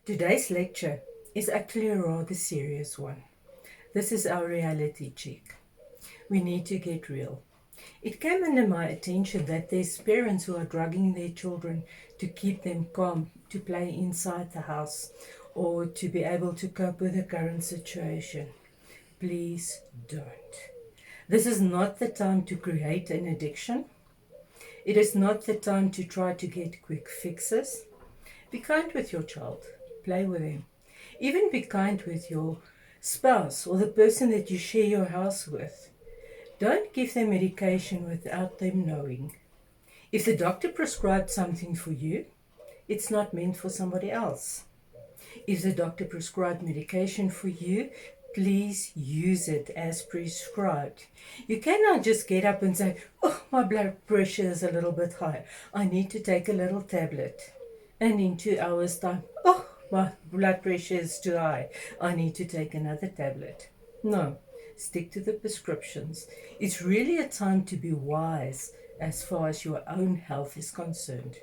Today's lecture is actually a rather serious one. This is our reality check. We need to get real. It came under my attention that there's parents who are drugging their children to keep them calm, to play inside the house, or to be able to cope with the current situation. Please don't. This is not the time to create an addiction. It is not the time to try to get quick fixes. Be kind with your child. Play with him. Even be kind with your spouse or the person that you share your house with. Don't give them medication without them knowing. If the doctor prescribed something for you, it's not meant for somebody else. If the doctor prescribed medication for you, please use it as prescribed. You cannot just get up and say, oh, my blood pressure is a little bit high. I need to take a little tablet. And in 2 hours' time, oh, my blood pressure is too high. I need to take another tablet. No, stick to the prescriptions. It's really a time to be wise as far as your own health is concerned.